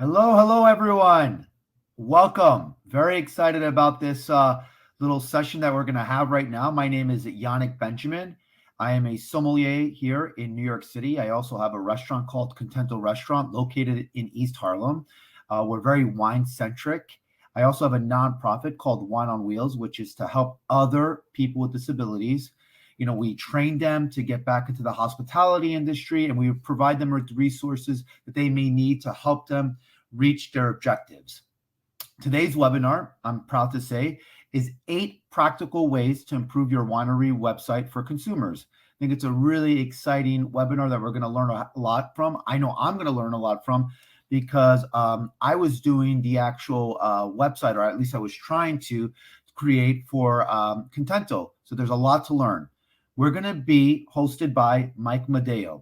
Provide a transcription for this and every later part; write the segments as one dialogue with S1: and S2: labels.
S1: Hello, everyone. Welcome. Very excited about this little session that we're going to have right now. My name is Yannick Benjamin. I am a sommelier here in New York City. I also have a restaurant called Contento Restaurant located in East Harlem. We're very wine-centric. I also have a nonprofit called Wine on Wheels, which is to help other people with disabilities. We train them to get back into the hospitality industry, and we provide them with resources that they may need to help them reach their objectives. Today's webinar, I'm proud to say, is 8 practical ways to improve your winery website for consumers. I think it's a really exciting webinar that we're going to learn a lot from. I know I'm going to learn a lot from because I was doing the actual website, or at least I was trying to create for Contento. So there's a lot to learn. We're going to be hosted by Mike Medeo.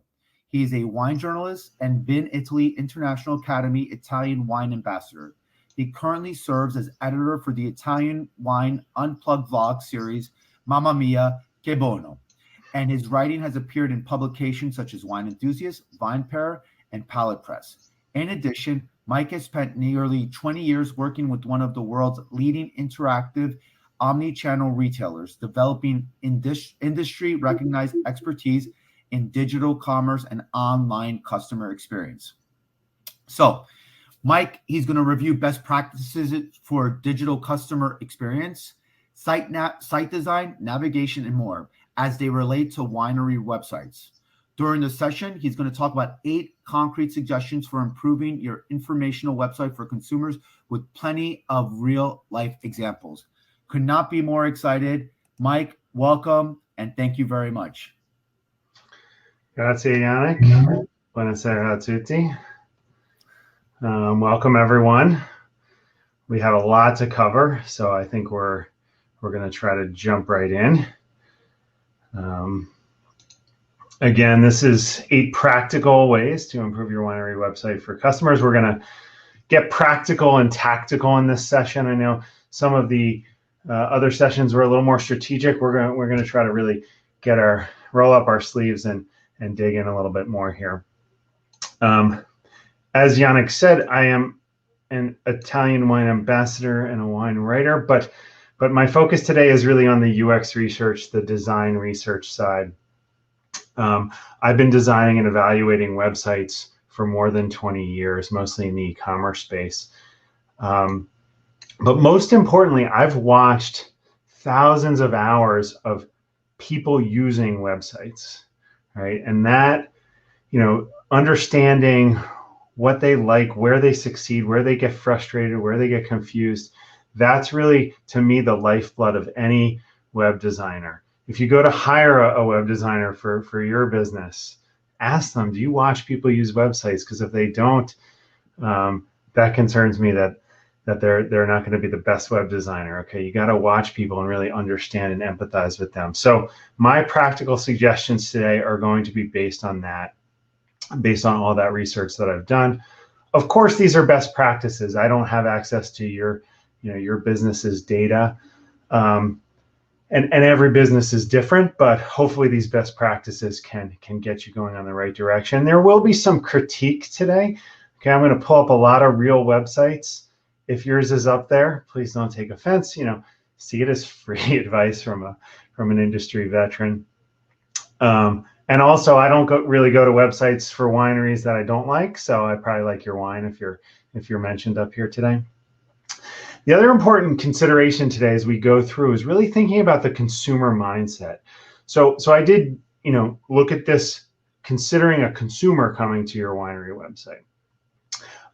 S1: He's a wine journalist and Vin Italy International Academy Italian Wine Ambassador. He currently serves as editor for the Italian Wine Unplugged vlog series, Mamma Mia, Che Bono. And his writing has appeared in publications such as Wine Enthusiast, Vine Pair, and Palette Press. In addition, Mike has spent nearly 20 years working with one of the world's leading interactive omni-channel retailers, developing industry-recognized expertise in digital commerce and online customer experience. So, Mike, he's going to review best practices for digital customer experience, site design, navigation, and more as they relate to winery websites. During the session, he's going to talk about 8 concrete suggestions for improving your informational website for consumers with plenty of real-life examples. Could not be more excited. Mike, welcome, and thank you very much.
S2: Grazie, Yannick. Buonasera a tutti. Welcome, everyone. We have a lot to cover, so I think we're going to try to jump right in. Again, this is 8 practical ways to improve your winery website for customers. We're going to get practical and tactical in this session. I know some of the other sessions were a little more strategic. We're going to try to really roll up our sleeves and dig in a little bit more here. As Yannick said, I am an Italian wine ambassador and a wine writer, but my focus today is really on the UX research, the design research side. I've been designing and evaluating websites for more than 20 years, mostly in the e-commerce space. But most importantly, I've watched thousands of hours of people using websites, right? And that, understanding what they like, where they succeed, where they get frustrated, where they get confused, that's really, to me, the lifeblood of any web designer. If you go to hire a web designer for your business, ask them, do you watch people use websites? Because if they don't, that concerns me that they're not going to be the best web designer. Okay, you got to watch people and really understand and empathize with them. So my practical suggestions today are going to be based on that, based on all that research that I've done. Of course, these are best practices. I don't have access to your business's data, and every business is different. But hopefully, these best practices can get you going on the right direction. There will be some critique today. Okay, I'm going to pull up a lot of real websites. If yours is up there, please don't take offense. See it as free advice from an industry veteran. And also, I don't really go to websites for wineries that I don't like. So I probably like your wine if you're mentioned up here today. The other important consideration today as we go through is really thinking about the consumer mindset. So I did look at this considering a consumer coming to your winery website.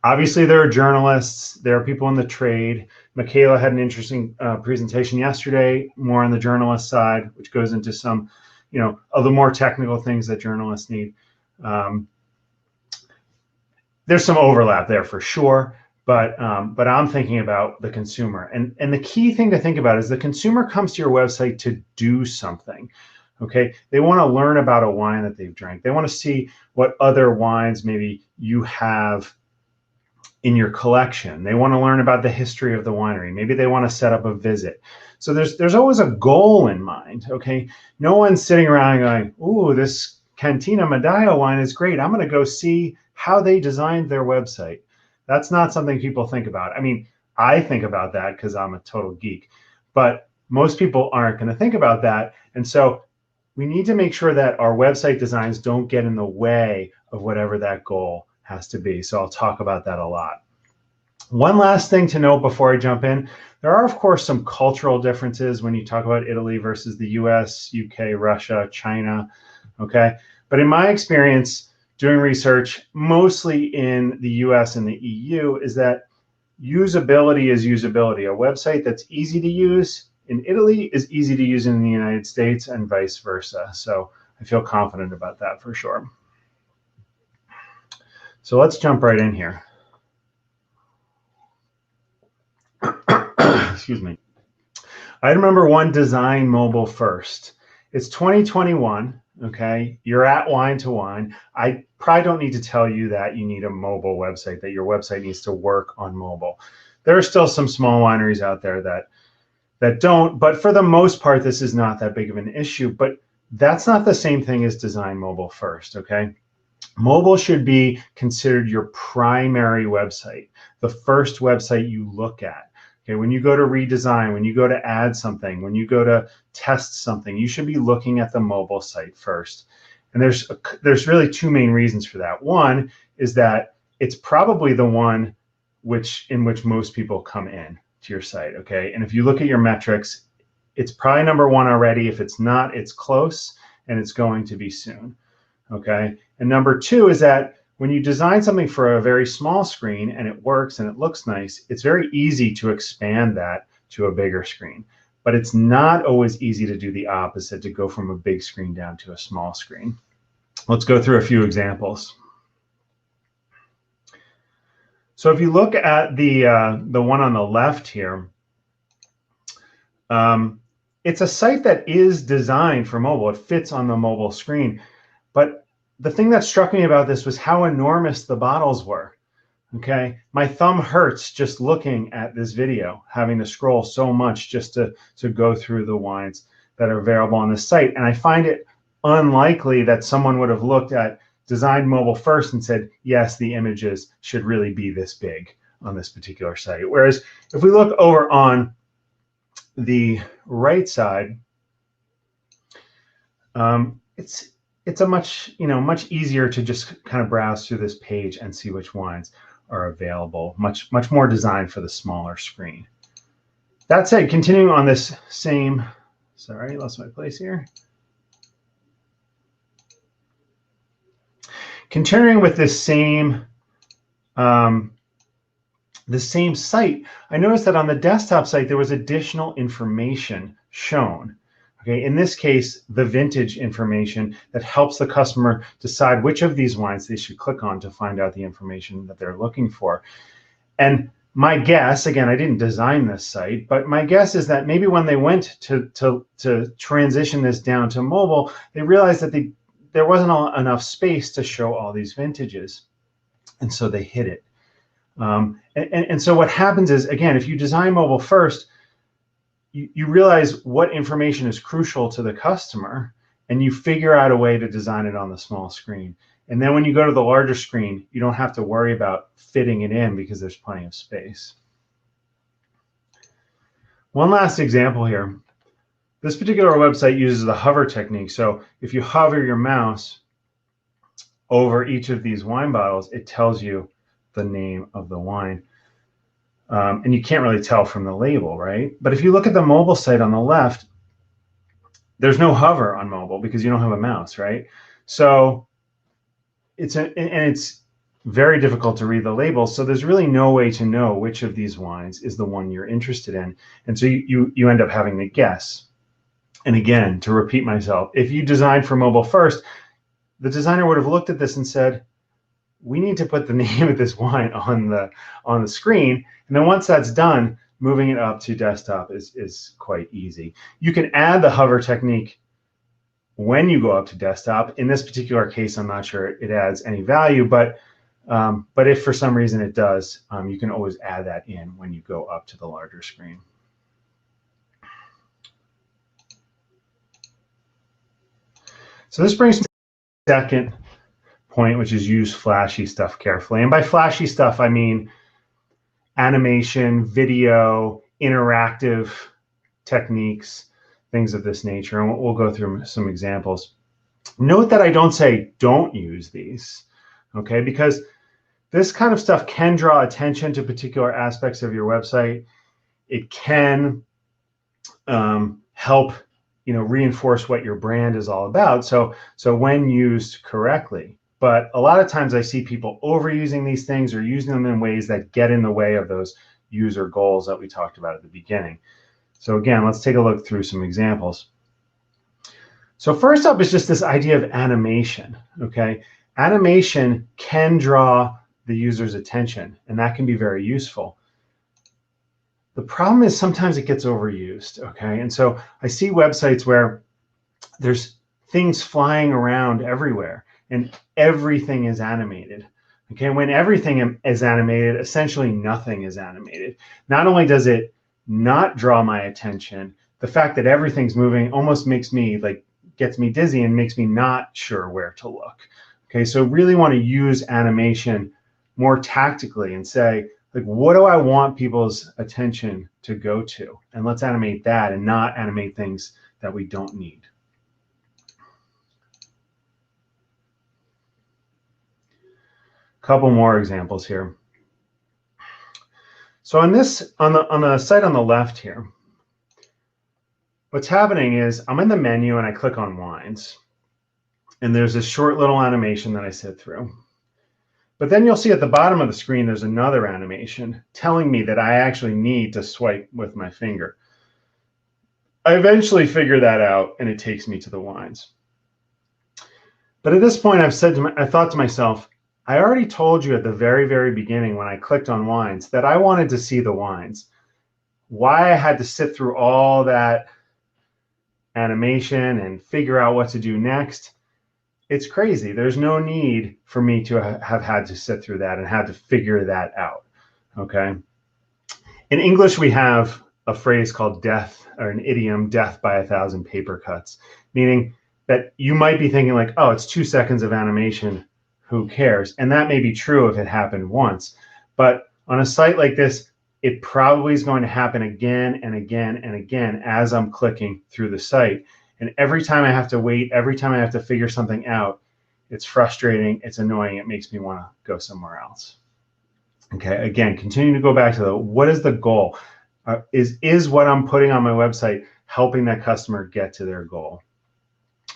S2: Obviously, there are journalists, there are people in the trade. Michaela had an interesting presentation yesterday, more on the journalist side, which goes into some, of the more technical things that journalists need. There's some overlap there for sure, but I'm thinking about the consumer. And the key thing to think about is the consumer comes to your website to do something. Okay, they want to learn about a wine that they've drank. They want to see what other wines maybe you have in your collection. They want to learn about the history of the winery. Maybe they want to set up a visit. So there's always a goal in mind, okay? No one's sitting around going, ooh, this Cantina Medeo wine is great. I'm going to go see how they designed their website. That's not something people think about. I mean, I think about that because I'm a total geek, but most people aren't going to think about that. And so we need to make sure that our website designs don't get in the way of whatever that goal has to be. So I'll talk about that a lot. One last thing to note before I jump in, there are, of course, some cultural differences when you talk about Italy versus the US, UK, Russia, China, okay? But in my experience doing research, mostly in the US and the EU, is that usability is usability. A website that's easy to use in Italy is easy to use in the United States and vice versa. So I feel confident about that for sure. So let's jump right in here. Excuse me. Item number one, design mobile first. It's 2021, okay? You're at Wine2Wine. I probably don't need to tell you that you need a mobile website, that your website needs to work on mobile. There are still some small wineries out there that don't, but for the most part, this is not that big of an issue. But that's not the same thing as design mobile first, okay? Mobile should be considered your primary website, the first website you look at. Okay, when you go to redesign, when you go to add something, when you go to test something, you should be looking at the mobile site first. And there's really two main reasons for that. One is that it's probably the one in which most people come in to your site, okay? And if you look at your metrics, it's probably number one already. If it's not, it's close, and it's going to be soon, okay? And number two is that when you design something for a very small screen and it works and it looks nice, it's very easy to expand that to a bigger screen. But it's not always easy to do the opposite, to go from a big screen down to a small screen. Let's go through a few examples. So if you look at the one on the left here, it's a site that is designed for mobile. It fits on the mobile screen. But the thing that struck me about this was how enormous the bottles were, okay? My thumb hurts just looking at this video, having to scroll so much just to go through the wines that are available on the site. And I find it unlikely that someone would have looked at design mobile first and said, yes, the images should really be this big on this particular site. Whereas if we look over on the right side, it's a much easier to just kind of browse through this page and see which wines are available. Much more designed for the smaller screen. That said, continuing on this same, sorry, lost my place here. Continuing with this same site, I noticed that on the desktop site there was additional information shown. Okay, in this case, the vintage information that helps the customer decide which of these wines they should click on to find out the information that they're looking for. And my guess, again, I didn't design this site, but my guess is that maybe when they went to transition this down to mobile, they realized that there wasn't enough space to show all these vintages. And so they hid it. And so what happens is, again, if you design mobile first, you realize what information is crucial to the customer, and you figure out a way to design it on the small screen. And then when you go to the larger screen, you don't have to worry about fitting it in because there's plenty of space. One last example here. This particular website uses the hover technique. So if you hover your mouse over each of these wine bottles, it tells you the name of the wine. And you can't really tell from the label, right? But if you look at the mobile site on the left, there's no hover on mobile because you don't have a mouse, right? So it's very difficult to read the labels. So there's really no way to know which of these wines is the one you're interested in. And so you end up having to guess. And again, to repeat myself, if you designed for mobile first, the designer would have looked at this and said, we need to put the name of this wine on the screen. And then once that's done, moving it up to desktop is quite easy. You can add the hover technique when you go up to desktop. In this particular case, I'm not sure it adds any value, but if for some reason it does, you can always add that in when you go up to the larger screen. So this brings me to the second point, which is use flashy stuff carefully. And by flashy stuff, I mean animation, video, interactive techniques, things of this nature. And we'll go through some examples. Note that I don't say don't use these, okay? Because this kind of stuff can draw attention to particular aspects of your website. It can help, reinforce what your brand is all about. So when used correctly. But a lot of times I see people overusing these things or using them in ways that get in the way of those user goals that we talked about at the beginning. So again, let's take a look through some examples. So first up is just this idea of animation, okay? Animation can draw the user's attention, and that can be very useful. The problem is sometimes it gets overused, okay? And so I see websites where there's things flying around everywhere and everything is animated, okay? When everything is animated, essentially nothing is animated. Not only does it not draw my attention, the fact that everything's moving almost makes me gets me dizzy and makes me not sure where to look. Okay, so really want to use animation more tactically and say, what do I want people's attention to go to? And let's animate that and not animate things that we don't need. Couple more examples here. So on the site on the left here, what's happening is I'm in the menu and I click on wines. And there's this short little animation that I sit through. But then you'll see at the bottom of the screen, there's another animation telling me that I actually need to swipe with my finger. I eventually figure that out and it takes me to the wines. But at this point, I thought to myself, I already told you at the very, very beginning when I clicked on wines that I wanted to see the wines. Why I had to sit through all that animation and figure out what to do next, it's crazy. There's no need for me to have had to sit through that and had to figure that out, okay? In English, we have a phrase called death, or an idiom, death by 1,000 paper cuts, meaning that you might be thinking like, oh, it's 2 seconds of animation, who cares? And that may be true if it happened once, but on a site like this, it probably is going to happen again and again and again as I'm clicking through the site. And every time I have to wait, every time I have to figure something out, it's frustrating, it's annoying, it makes me want to go somewhere else. Okay, again, continue to go back to what is the goal? Is what I'm putting on my website helping that customer get to their goal?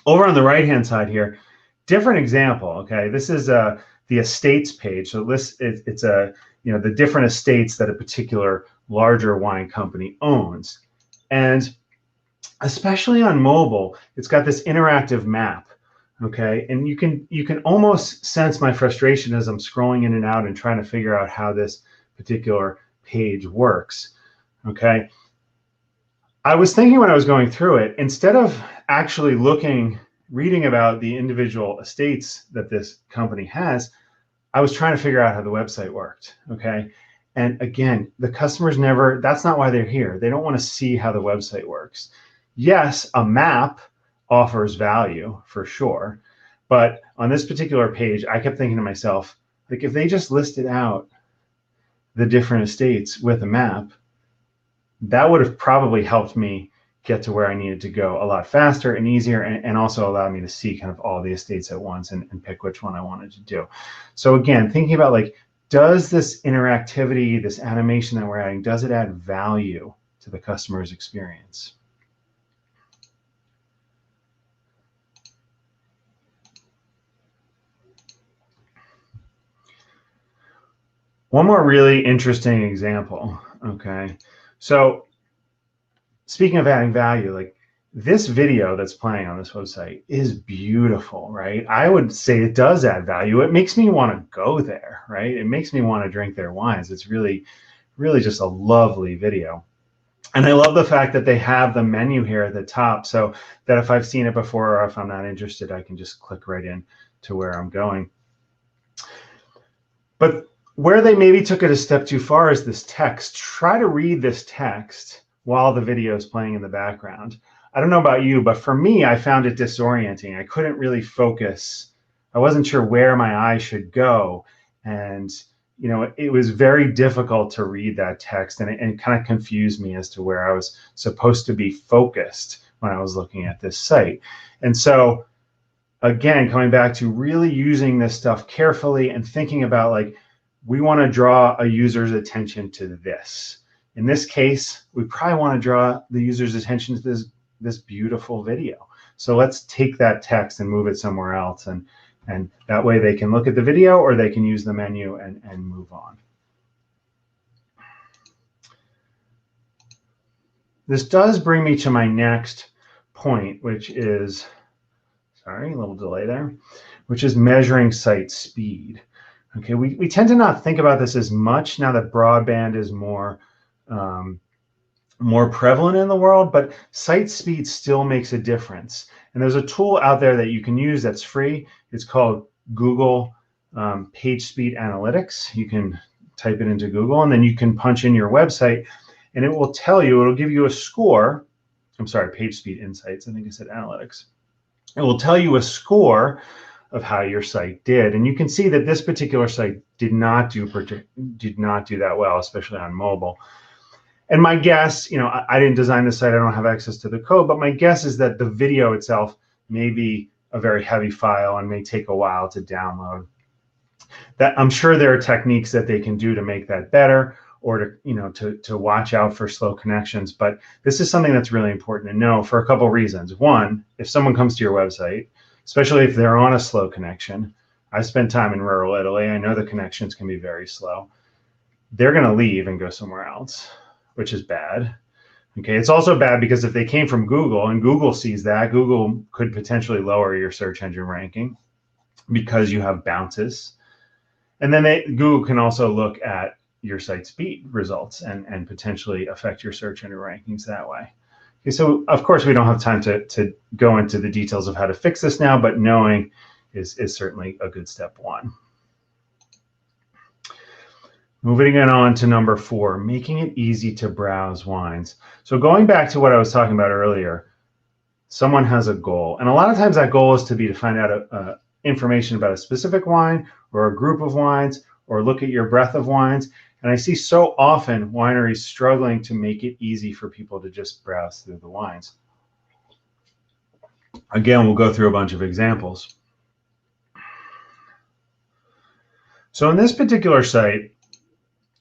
S2: Over on the right-hand side here, different example, okay? This is the estates page. So it's the different estates that a particular larger wine company owns. And especially on mobile, it's got this interactive map, okay? And you can almost sense my frustration as I'm scrolling in and out and trying to figure out how this particular page works, okay? I was thinking when I was going through it, instead of actually reading about the individual estates that this company has, I was trying to figure out how the website worked, okay? And again, the customers that's not why they're here. They don't want to see how the website works. Yes, a map offers value for sure, but on this particular page, I kept thinking to myself, if they just listed out the different estates with a map, that would have probably helped me get to where I needed to go a lot faster and easier, and also allowed me to see kind of all the estates at once and pick which one I wanted to do. So again, thinking about does this interactivity, this animation that we're adding, does it add value to the customer's experience? One more really interesting example, okay? So speaking of adding value, this video that's playing on this website is beautiful, right? I would say it does add value. It makes me want to go there, right? It makes me want to drink their wines. It's really, really just a lovely video. And I love the fact that they have the menu here at the top so that if I've seen it before or if I'm not interested, I can just click right in to where I'm going. But where they maybe took it a step too far is this text. Try to read this text while the video is playing in the background. I don't know about you, but for me, I found it disorienting. I couldn't really focus I wasn't sure where my eye should go. And, you know, it was very difficult to read that text, and it kind of confused me as to where I was supposed to be focused when I was looking at this site. And so, again, coming back to really using this stuff carefully and thinking about, like, we want to draw a user's attention to this. In this case, we probably want to draw the user's attention to this beautiful video. So let's take that text and move it somewhere else, and that way they can look at the video or they can use the menu and move on. This does bring me to my next point, which is, sorry, a little delay there, which is measuring site speed. Okay, we tend to not think about this as much now that broadband is more prevalent in the world, but site speed still makes a difference. And there's a tool out there that you can use that's free. It's called Google Page Speed Analytics. You can type it into Google, and then you can punch in your website, and it will tell you, it'll give you a score. I'm sorry, Page Speed Insights. I think I said Analytics. It will tell you a score of how your site did, and you can see that this particular site did not do that well, especially on mobile. And my guess, you know, I didn't design the site, I don't have access to the code, but my guess is that the video itself may be a very heavy file and may take a while to download. That I'm sure there are techniques that they can do to make that better, or to, you know, to watch out for slow connections. But this is something that's really important to know for a couple of reasons. One, if someone comes to your website, especially if they're on a slow connection, I spent time in rural Italy, I know the connections can be very slow. They're going to leave and go somewhere else, which is bad. Okay, it's also bad because if they came from Google and Google sees that, Google could potentially lower your search engine ranking because you have bounces. And then Google can also look at your site speed results and potentially affect your search engine rankings that way. Okay, so of course we don't have time to go into the details of how to fix this now, but knowing is certainly a good step one. Moving on to number 4, making it easy to browse wines. So going back to what I was talking about earlier, someone has a goal, and a lot of times that goal is to find out information about a specific wine or a group of wines, or look at your breadth of wines. And I see so often wineries struggling to make it easy for people to just browse through the wines. Again, we'll go through a bunch of examples. So in this particular site,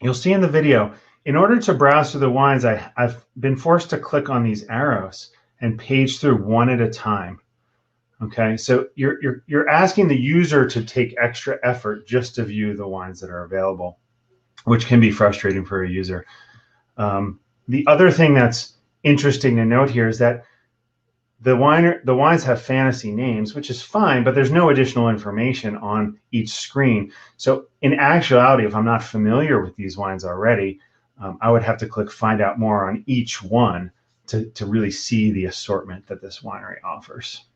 S2: you'll see in the video, in order to browse through the wines, I've been forced to click on these arrows and page through one at a time. Okay, so you're asking the user to take extra effort just to view the wines that are available, which can be frustrating for a user. The other thing that's interesting to note here is that the wines have fantasy names, which is fine, but there's no additional information on each screen. So in actuality, if I'm not familiar with these wines already, I would have to click Find Out More on each one to really see the assortment that this winery offers.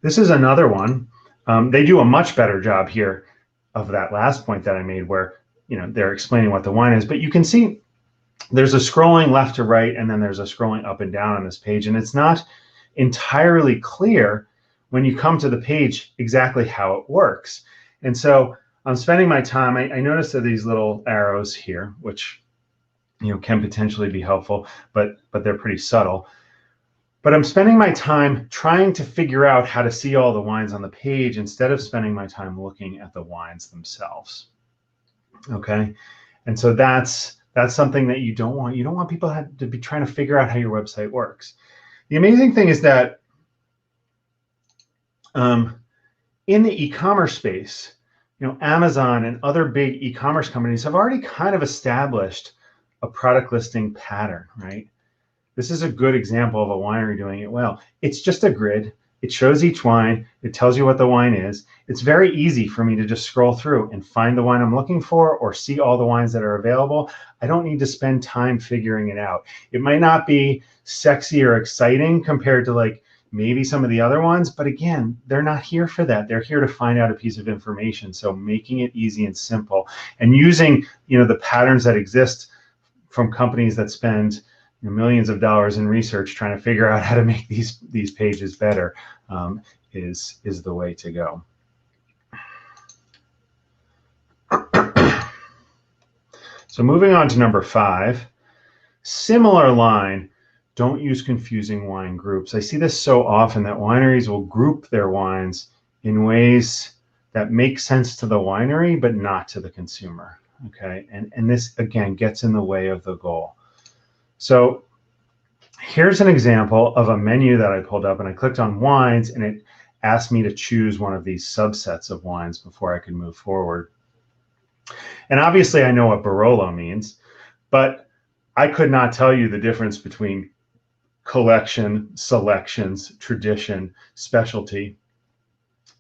S2: This is another one. They do a much better job here of that last point that I made, where, you know, they're explaining what the wine is, but you can see there's a scrolling left to right, and then there's a scrolling up and down on this page, and it's not entirely clear when you come to the page exactly how it works. And so I'm spending my time, I noticed that these little arrows here, which, you know, can potentially be helpful, but they're pretty subtle. But I'm spending my time trying to figure out how to see all the wines on the page instead of spending my time looking at the wines themselves. Okay, and so that's something that you don't want. You don't want people to be trying to figure out how your website works. The amazing thing is that in the e-commerce space, you know, Amazon and other big e-commerce companies have already kind of established a product listing pattern, right? This is a good example of a winery doing it well. It's just a grid. It shows each wine. It tells you what the wine is. It's very easy for me to just scroll through and find the wine I'm looking for, or see all the wines that are available. I don't need to spend time figuring it out. It might not be sexy or exciting compared to, like, maybe some of the other ones, but again, they're not here for that. They're here to find out a piece of information. So making it easy and simple, and using, you know, the patterns that exist from companies that spend, millions of dollars in research trying to figure out how to make these pages better is the way to go. So moving on to number 5, similar line, don't use confusing wine groups. I see this so often that wineries will group their wines in ways that make sense to the winery, but not to the consumer. Okay, and this again gets in the way of the goal. So here's an example of a menu that I pulled up, and I clicked on wines, and it asked me to choose one of these subsets of wines before I could move forward. And obviously I know what Barolo means, but I could not tell you the difference between collection, selections, tradition, specialty.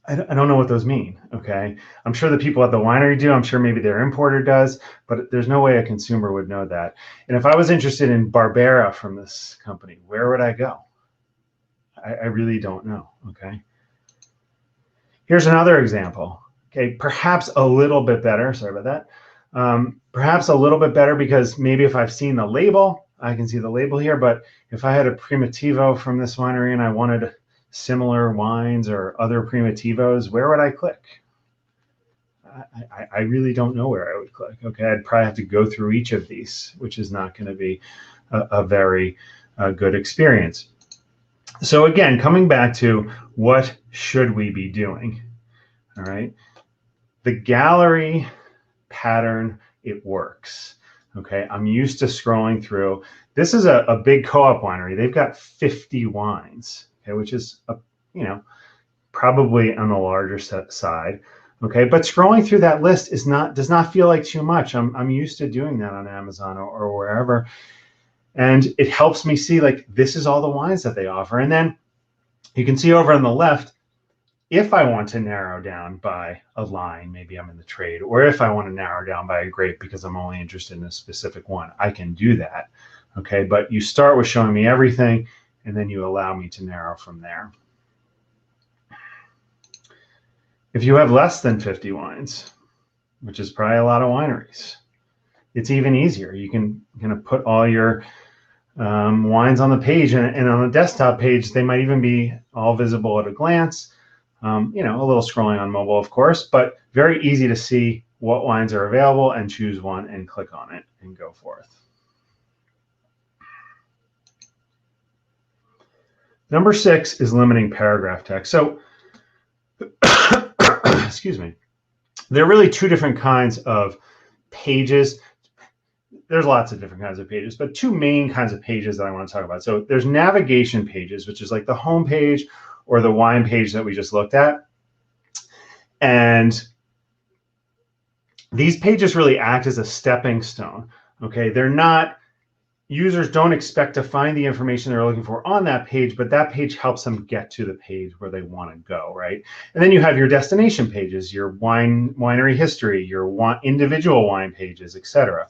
S2: I don't know what those mean, okay? I'm sure the people at the winery do. I'm sure maybe their importer does, but there's no way a consumer would know that. And if I was interested in Barbera from this company, where would I go? I really don't know, okay? Here's another example, okay? Perhaps a little bit better, sorry about that. Perhaps a little bit better because maybe if I've seen the label, I can see the label here, but if I had a Primitivo from this winery and I wanted similar wines or other Primitivos, where would I click? I really don't know where I would click. Okay, I'd probably have to go through each of these, which is not going to be a very good experience. So again, coming back to what should we be doing? All right, the gallery pattern, it works. Okay, I'm used to scrolling through. This is a big co-op winery. They've got 50 wines. Okay, which is probably on the larger side. Okay, but scrolling through that list does not feel like too much. I'm used to doing that on Amazon or wherever, and it helps me see like this is all the wines that they offer. And then you can see over on the left, if I want to narrow down by a line, maybe I'm in the trade, or if I want to narrow down by a grape because I'm only interested in a specific one, I can do that. Okay, but you start with showing me everything, and then you allow me to narrow from there. If you have less than 50 wines, which is probably a lot of wineries, it's even easier. You can kind of put all your wines on the page, and on the desktop page, they might even be all visible at a glance. A little scrolling on mobile, of course, but very easy to see what wines are available and choose one and click on it and go forth. Number 6 is limiting paragraph text. So, excuse me, there are really 2 different kinds of pages. There's lots of different kinds of pages, but 2 main kinds of pages that I want to talk about. So there's navigation pages, which is like the home page or the wine page that we just looked at. And these pages really act as a stepping stone. Okay, they're not, users don't expect to find the information they're looking for on that page, but that page helps them get to the page where they want to go, right? And then you have your destination pages, your winery history, your individual wine pages, etc.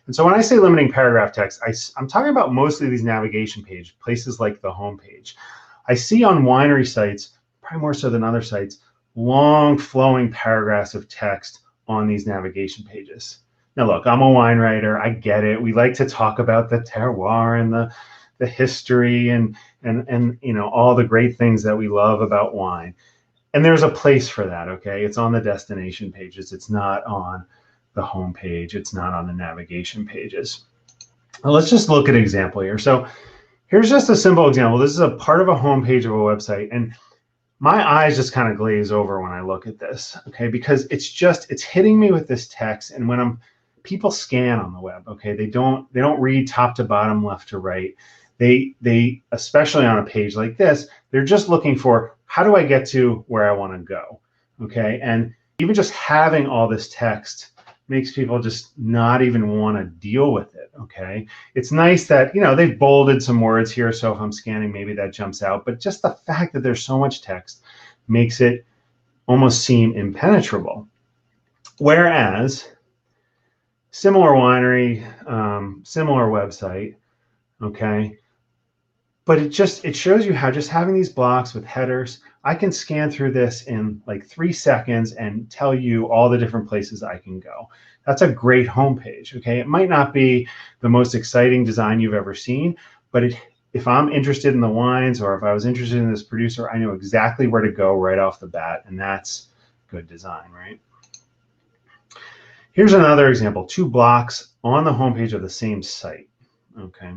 S2: And so when I say limiting paragraph text, I'm talking about mostly these navigation page, places like the home page. I see on winery sites, probably more so than other sites, long flowing paragraphs of text on these navigation pages. Now, look, I'm a wine writer. I get it. We like to talk about the terroir and the history and all the great things that we love about wine. And there's a place for that, okay? It's on the destination pages. It's not on the home page. It's not on the navigation pages. Now, let's just look at an example here. So here's just a simple example. This is a part of a home page of a website. And my eyes just kind of glaze over when I look at this, okay? Because it's hitting me with this text. And when people scan on the web, okay? They don't read top to bottom, left to right. They especially on a page like this, they're just looking for, how do I get to where I want to go, okay? And even just having all this text makes people just not even want to deal with it, okay? It's nice that, they've bolded some words here, so if I'm scanning, maybe that jumps out, but just the fact that there's so much text makes it almost seem impenetrable. Whereas similar winery, similar website, okay? But it shows you how just having these blocks with headers, I can scan through this in like 3 seconds and tell you all the different places I can go. That's a great homepage, okay? It might not be the most exciting design you've ever seen, but if I'm interested in the wines, or if I was interested in this producer, I know exactly where to go right off the bat, and that's good design, right? Here's another example, 2 blocks on the homepage of the same site, okay?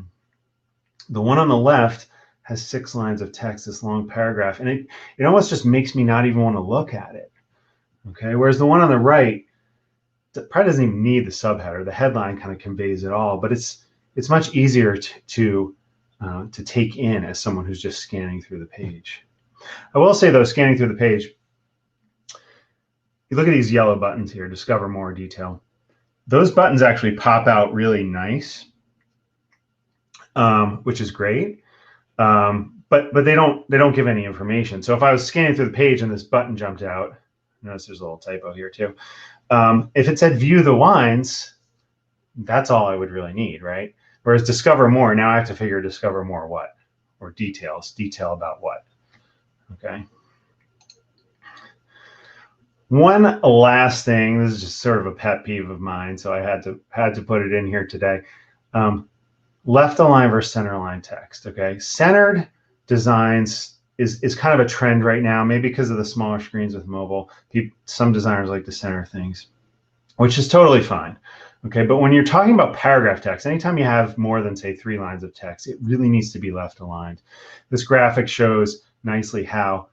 S2: The one on the left has 6 lines of text, this long paragraph, and it almost just makes me not even want to look at it, okay? Whereas the one on the right probably doesn't even need the subheader. The headline kind of conveys it all, but it's much easier to take in as someone who's just scanning through the page. I will say though, scanning through the page, you look at these yellow buttons here, discover more detail. Those buttons actually pop out really nice, which is great. But they don't give any information. So if I was scanning through the page and this button jumped out, notice there's a little typo here too. If it said view the wines, that's all I would really need, right? Whereas discover more, now I have to figure discover more what? Or detail about what, okay? One last thing, this is just sort of a pet peeve of mine, so I had to put it in here today. Left align versus center align text, okay? Centered designs is kind of a trend right now, maybe because of the smaller screens with mobile. Some designers like to center things, which is totally fine, okay? But when you're talking about paragraph text, anytime you have more than, say, 3 lines of text, it really needs to be left aligned. This graphic shows nicely how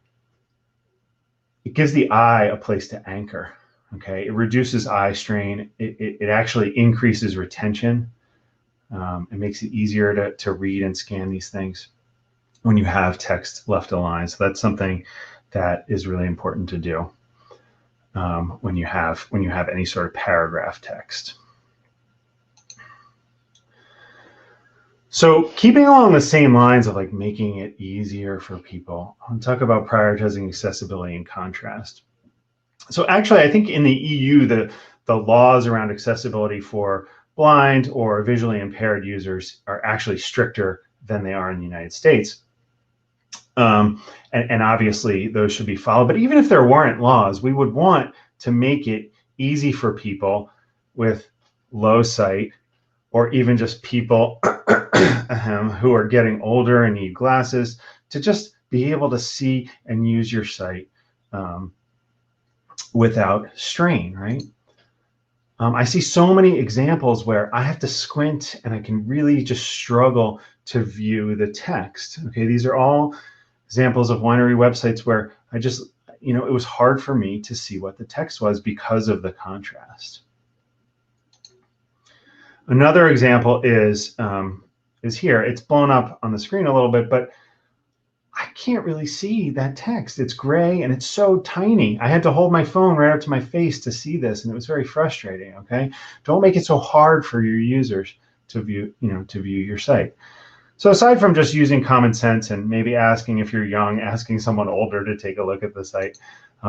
S2: it gives the eye a place to anchor, okay? It reduces eye strain. It actually increases retention. It makes it easier to read and scan these things when you have text left aligned. So that's something that is really important to do when you have any sort of paragraph text. So keeping along the same lines of like making it easier for people, I'll talk about prioritizing accessibility and contrast. So actually, I think in the EU, the laws around accessibility for blind or visually impaired users are actually stricter than they are in the United States. And obviously those should be followed. But even if there weren't laws, we would want to make it easy for people with low sight, or even just people who are getting older and need glasses, to just be able to see and use your site without strain, right? I see so many examples where I have to squint and I can really just struggle to view the text. Okay, these are all examples of winery websites where I just, it was hard for me to see what the text was because of the contrast. Another example is here. It's blown up on the screen a little bit, but I can't really see that text. It's gray and it's so tiny. I had to hold my phone right up to my face to see this, and it was very frustrating, okay? Don't make it so hard for your users to view, to view your site. So aside from just using common sense and maybe asking, if you're young, asking someone older to take a look at the site,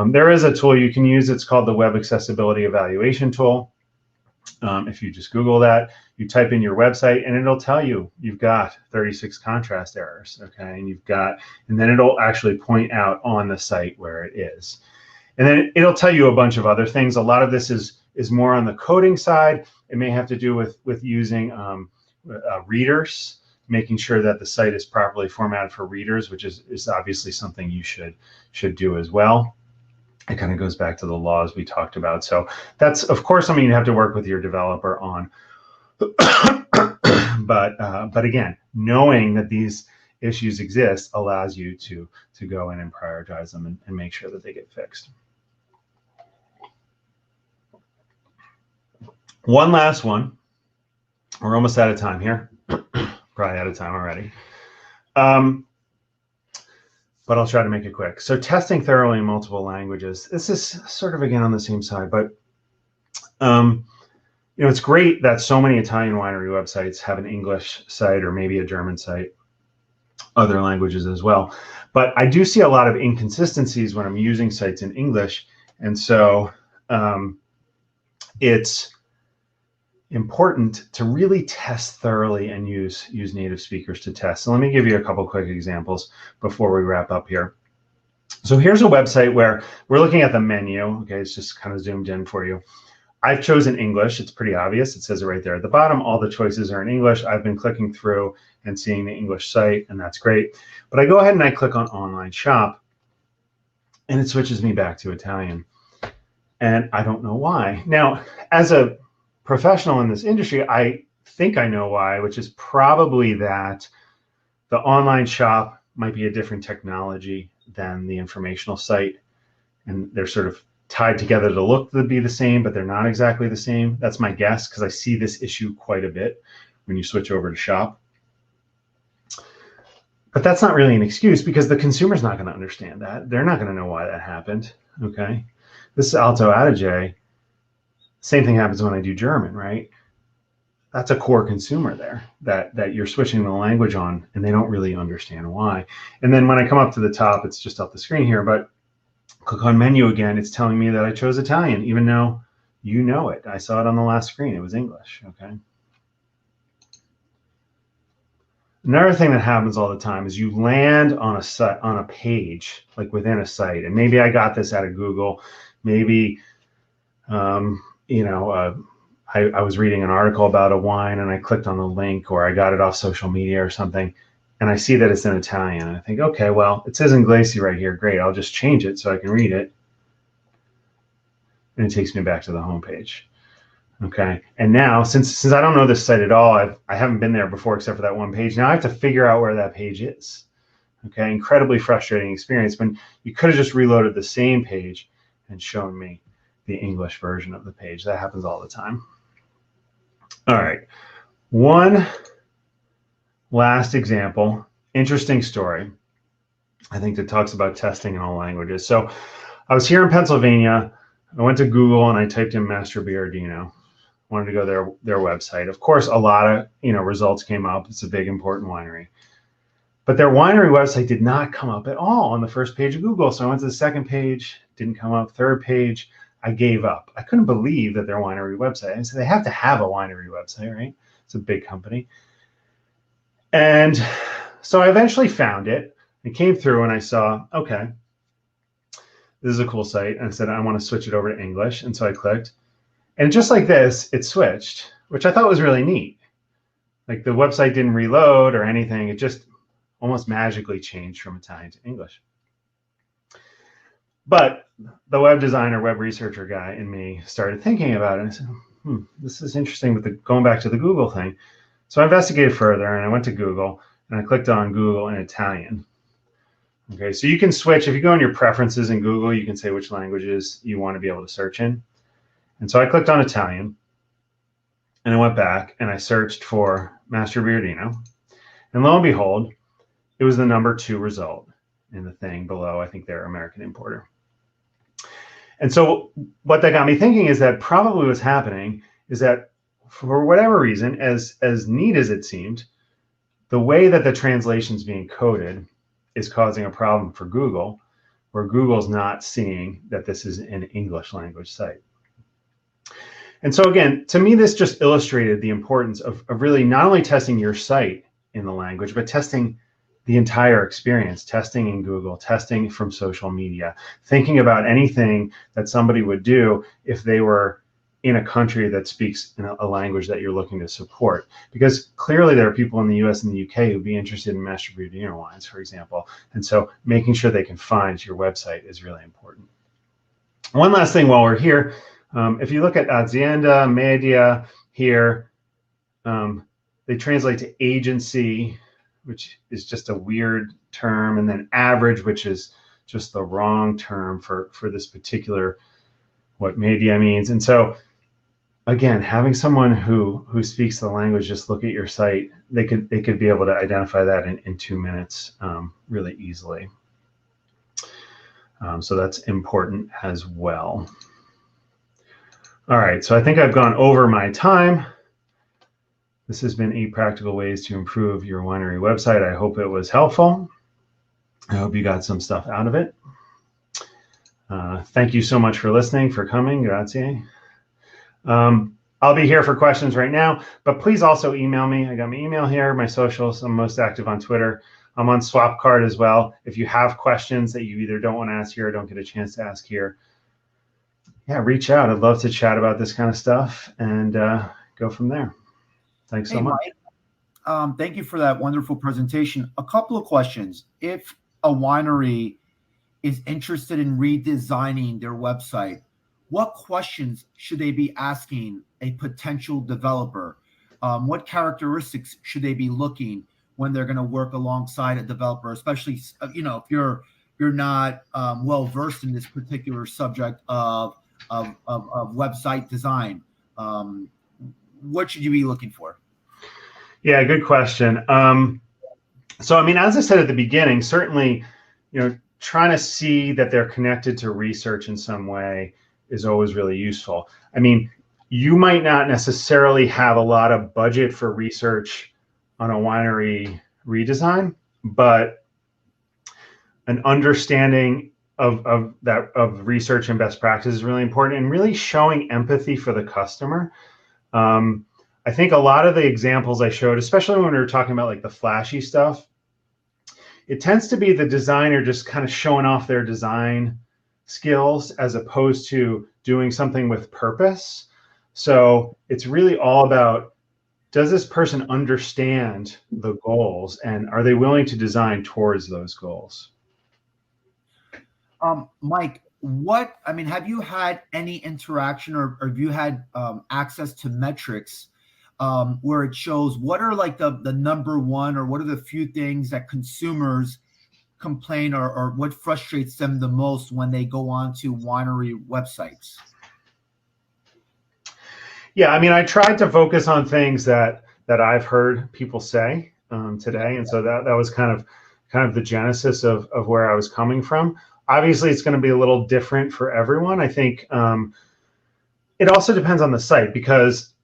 S2: there is a tool you can use. It's called the Web Accessibility Evaluation Tool. If you just Google that, you type in your website, and it'll tell you you've got 36 contrast errors, okay? And then it'll actually point out on the site where it is. And then it'll tell you a bunch of other things. A lot of this is more on the coding side. It may have to do with using readers, making sure that the site is properly formatted for readers, which is obviously something you should do as well. It kind of goes back to the laws we talked about. So that's, of course, something you have to work with your developer on. But again, knowing that these issues exist allows you to go in and prioritize them and make sure that they get fixed. One last one. We're almost out of time here. Probably out of time already. But I'll try to make it quick. So testing thoroughly in multiple languages. This is sort of, again, on the same side, but it's great that so many Italian winery websites have an English site or maybe a German site, other languages as well. But I do see a lot of inconsistencies when I'm using sites in English. And so it's important to really test thoroughly and use native speakers to test. So let me give you a couple quick examples before we wrap up here. So here's a website where we're looking at the menu. Okay, it's just kind of zoomed in for you. I've chosen English. It's pretty obvious. It says it right there at the bottom. All the choices are in English. I've been clicking through and seeing the English site, and that's great. But I go ahead and I click on online shop, and it switches me back to Italian. And I don't know why. Now, as a professional in this industry, I think I know why, which is probably that the online shop might be a different technology than the informational site. And they're sort of tied together to look to be the same, but they're not exactly the same. That's my guess, because I see this issue quite a bit when you switch over to shop. But that's not really an excuse, because the consumer's not going to understand that. They're not going to know why that happened. Okay. This is Alto Adige. Same thing happens when I do German, right? That's a core consumer there that you're switching the language on, and they don't really understand why. And then when I come up to the top, it's just off the screen here, but click on menu again, it's telling me that I chose Italian, even though you know it. I saw it on the last screen. It was English, okay? Another thing that happens all the time is you land on a site, on a page, like within a site. And maybe I got this out of Google. Maybe, I was reading an article about a wine and I clicked on the link, or I got it off social media or something, and I see that it's in Italian. And I think, okay, well, it says Inglese right here. Great, I'll just change it so I can read it. And it takes me back to the homepage. Okay, and now since I don't know this site at all, I haven't been there before except for that one page. Now I have to figure out where that page is. Okay, incredibly frustrating experience when you could have just reloaded the same page and shown me the English version of the page. That happens all the time. All right, one last example, interesting story, I think, that talks about testing in all languages. So I was here in Pennsylvania. I went to Google and I typed in Master Biardino. Wanted to go to their website. Of course, a lot of results came up. It's a big, important winery. But their winery website did not come up at all on the first page of Google. So I went to the second page, didn't come up. Third page, I gave up. I couldn't believe that their winery website. I said, they have to have a winery website, right? It's a big company. And so I eventually found it and came through and I saw, okay, this is a cool site. And I said, I want to switch it over to English. And so I clicked. And just like this, it switched, which I thought was really neat. Like the website didn't reload or anything. It just almost magically changed from Italian to English. But the web designer, web researcher guy in me started thinking about it. And I said, this is interesting with going back to the Google thing. So I investigated further and I went to Google and I clicked on Google in Italian. Okay, so you can switch. If you go in your preferences in Google, you can say which languages you want to be able to search in. And so I clicked on Italian and I went back and I searched for Master Biardino. And lo and behold, it was the #2 result in the thing below. I think they're American importer. And so what that got me thinking is that probably what's happening is that for whatever reason, as neat as it seemed, the way that the translation's being coded is causing a problem for Google, where Google's not seeing that this is an English language site. And so again, to me, this just illustrated the importance of really not only testing your site in the language, but testing the entire experience, testing in Google, testing from social media, thinking about anything that somebody would do if they were in a country that speaks in a language that you're looking to support. Because clearly there are people in the US and the UK who'd be interested in Master Biardino wines, for example. And so making sure they can find your website is really important. One last thing while we're here, if you look at Azienda, Media here, they translate to agency, which is just a weird term, and then average, which is just the wrong term for this particular, what media means. And so again, having someone who speaks the language just look at your site, they could be able to identify that in 2 minutes really easily. So that's important as well. All right, so I think I've gone over my time. This has been 8 practical ways to improve your winery website. I hope it was helpful. I hope you got some stuff out of it. Thank you so much for listening, for coming. Grazie. I'll be here for questions right now, but please also email me. I got my email here, my socials. I'm most active on Twitter, I'm on Swapcard as well. If you have questions that you either don't want to ask here or don't get a chance to ask here, yeah, reach out. I'd love to chat about this kind of stuff and go from there. Thanks so much.
S1: Mike, thank you for that wonderful presentation. A couple of questions. If a winery is interested in redesigning their website, what questions should they be asking a potential developer? What characteristics should they be looking when they're going to work alongside a developer, especially if you're not well versed in this particular subject of website design? What should you be looking for?
S2: Yeah, good question. So, I mean, as I said at the beginning, certainly, trying to see that they're connected to research in some way is always really useful. I mean, you might not necessarily have a lot of budget for research on a winery redesign, but an understanding of research and best practice is really important, and really showing empathy for the customer. I think a lot of the examples I showed, especially when we were talking about like the flashy stuff, it tends to be the designer just kind of showing off their design skills as opposed to doing something with purpose. So it's really all about, does this person understand the goals, and are they willing to design towards those goals?
S1: Mike, have you had any interaction or have you had access to metrics where it shows what are like the number one, or what are the few things that consumers complain or what frustrates them the most when they go on to winery websites?
S2: Yeah, I mean, I tried to focus on things that I've heard people say today, and so that was kind of the genesis of where I was coming from. Obviously, it's going to be a little different for everyone. I think it also depends on the site, because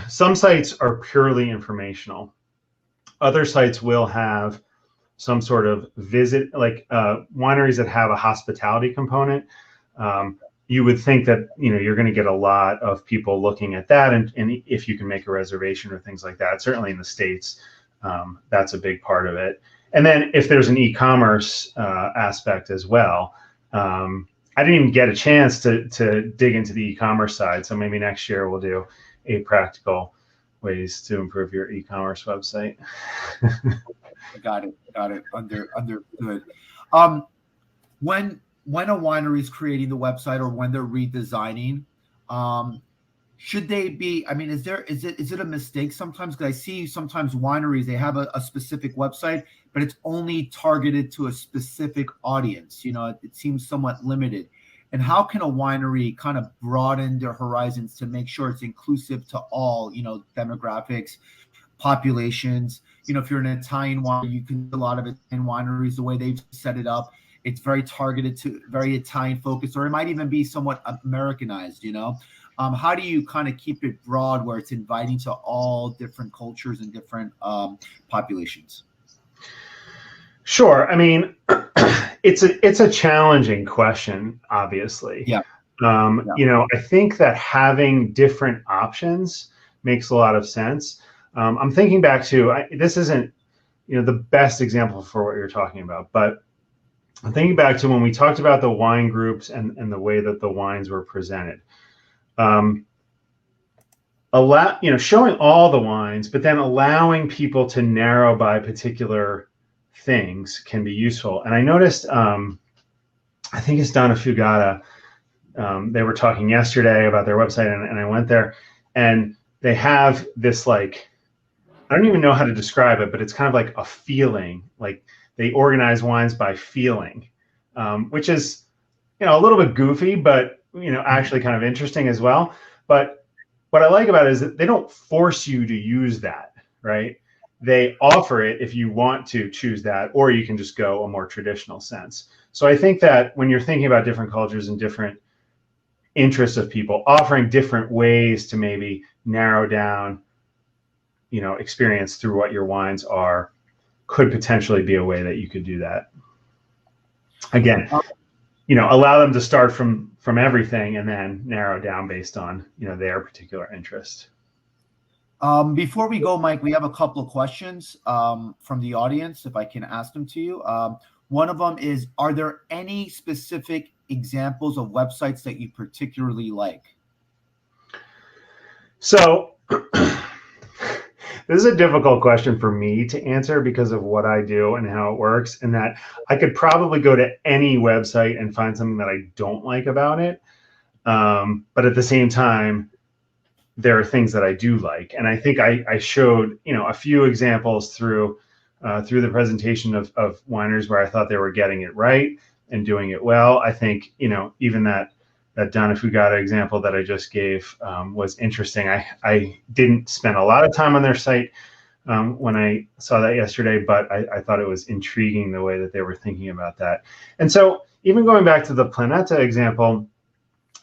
S2: some sites are purely informational. Other sites will have some sort of visit, like wineries that have a hospitality component. You would think that you're going to get a lot of people looking at that, and if you can make a reservation or things like that. Certainly in the States, that's a big part of it. And then if there's an e-commerce aspect as well, I didn't even get a chance to dig into the e-commerce side. So maybe next year we'll do 8 practical ways to improve your e-commerce website.
S1: Got it. Understood. When a winery is creating the website or when they're redesigning, should they be? I mean, is it a mistake sometimes? Because I see sometimes wineries, they have a specific website, but it's only targeted to a specific audience. It seems somewhat limited. And how can a winery kind of broaden their horizons to make sure it's inclusive to all, demographics, populations? If you're an Italian winery, you can do a lot of Italian wineries, the way they've set it up, it's very targeted to very Italian focused, or it might even be somewhat Americanized, How do you kind of keep it broad where it's inviting to all different cultures and different populations?
S2: Sure. I mean, it's a challenging question, obviously.
S1: Yeah.
S2: I think that having different options makes a lot of sense. I'm thinking back to, this isn't, the best example for what you're talking about, but I'm thinking back to when we talked about the wine groups and the way that the wines were presented. Showing all the wines, but then allowing people to narrow by particular things can be useful. And I noticed, I think it's Donna Fugata, they were talking yesterday about their website, and I went there, and they have this, like, I don't even know how to describe it, but it's kind of like a feeling, like they organize wines by feeling, which is, a little bit goofy, but, actually kind of interesting as well. But what I like about it is that they don't force you to use that, right? They offer it if you want to choose that, or you can just go a more traditional sense. So I think that when you're thinking about different cultures and different interests of people, offering different ways to maybe narrow down, experience through what your wines are, could potentially be a way that you could do that. Again, allow them to start from everything and then narrow down based on, their particular interest.
S1: Before we go, Mike, we have a couple of questions from the audience, if I can ask them to you. One of them is, are there any specific examples of websites that you particularly like?
S2: So this is a difficult question for me to answer because of what I do and how it works, and that I could probably go to any website and find something that I don't like about it. But at the same time, there are things that I do like. And I think I showed, a few examples through the presentation of wineries where I thought they were getting it right and doing it well. I think, even that Donna Fugata example that I just gave was interesting. I didn't spend a lot of time on their site when I saw that yesterday, but I thought it was intriguing the way that they were thinking about that. And so even going back to the Planeta example,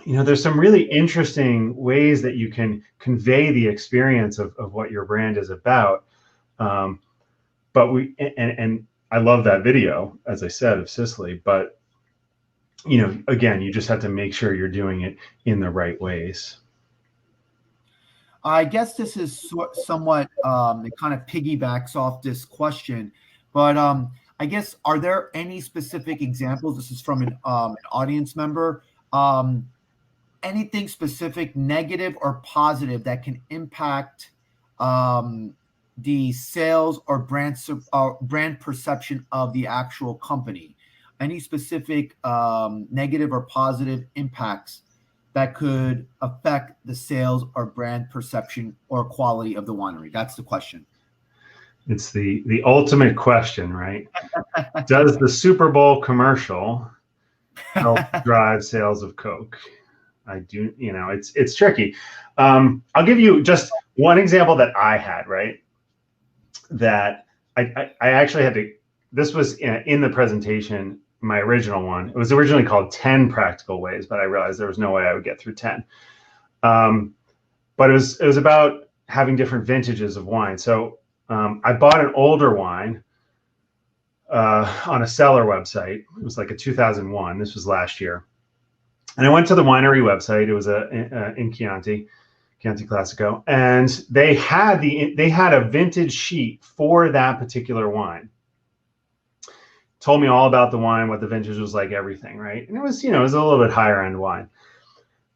S2: there's some really interesting ways that you can convey the experience of what your brand is about. But I love that video, as I said, of Sicily, but again, you just have to make sure you're doing it in the right ways.
S1: I guess this is somewhat, it kind of piggybacks off this question, but I guess, are there any specific examples? This is from an audience member. Anything specific, negative or positive, that can impact the sales or brand perception of the actual company? Any specific negative or positive impacts that could affect the sales or brand perception or quality of the winery? That's the question.
S2: It's the ultimate question, right? Does the Super Bowl commercial help drive sales of Coke? I do, it's tricky. I'll give you just one example that I had, right? That I actually had to, this was in the presentation, my original one. It was originally called 10 Practical Ways, but I realized there was no way I would get through 10. But it was about having different vintages of wine. So I bought an older wine on a seller website. It was like a 2001. This was last year. And I went to the Winery website. It was in Chianti Classico, and they had a vintage sheet for that particular wine. Told me all about the wine, what the vintage was like, everything, right? And it was, it was a little bit higher end wine,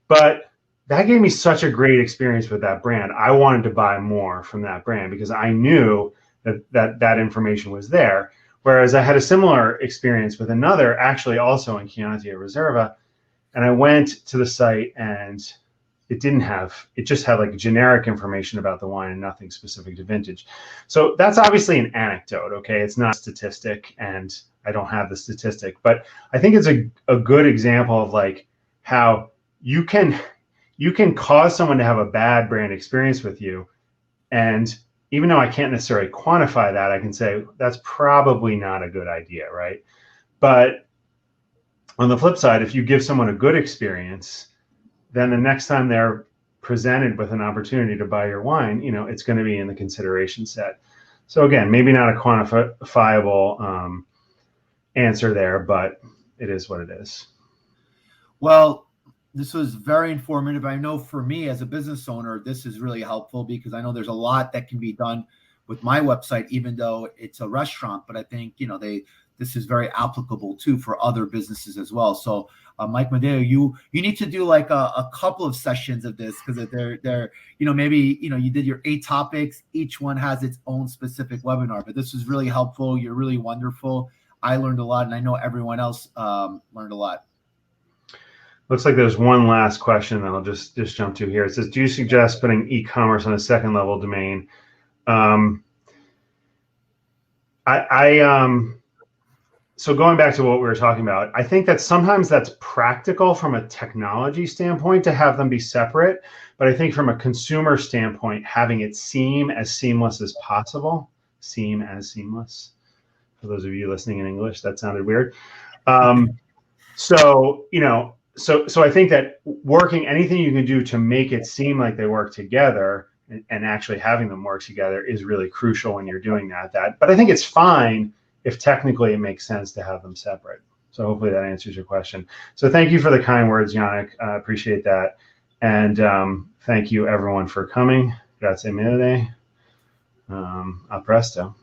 S2: but that gave me such a great experience with that brand. I wanted to buy more from that brand because I knew that information was there. Whereas I had a similar experience with another, actually also in Chianti Reserva. And I went to the site and it just had like generic information about the wine and nothing specific to vintage. So that's obviously an anecdote, okay? It's not a statistic, and I don't have the statistic, but I think it's a good example of like how you can cause someone to have a bad brand experience with you. And even though I can't necessarily quantify that, I can say that's probably not a good idea, right? But on the flip side, if you give someone a good experience, then the next time they're presented with an opportunity to buy your wine, it's going to be in the consideration set. So again, maybe not a quantifiable answer there, but it is what it is.
S1: Well, this was very informative. I know for me as a business owner, this is really helpful because I know there's a lot that can be done with my website, even though it's a restaurant, but I think, this is very applicable too for other businesses as well. So Mike Madeo, you need to do like a couple of sessions of this, because they're maybe you did your 8 topics. Each one has its own specific webinar, but this was really helpful. You're really wonderful. I learned a lot, and I know everyone else learned a lot.
S2: Looks like there's one last question that I'll just jump to here. It says, do you suggest putting e-commerce on a second level domain? So going back to what we were talking about, I think that sometimes that's practical from a technology standpoint to have them be separate. But I think from a consumer standpoint, having it seem as seamless as possible, seamless. For those of you listening in English, that sounded weird. So I think that working anything you can do to make it seem like they work together and actually having them work together is really crucial when you're doing that. But I think it's fine if technically it makes sense to have them separate. So hopefully that answers your question. So thank you for the kind words, Yannick. I appreciate that. And thank you everyone for coming. Grazie mille. A presto.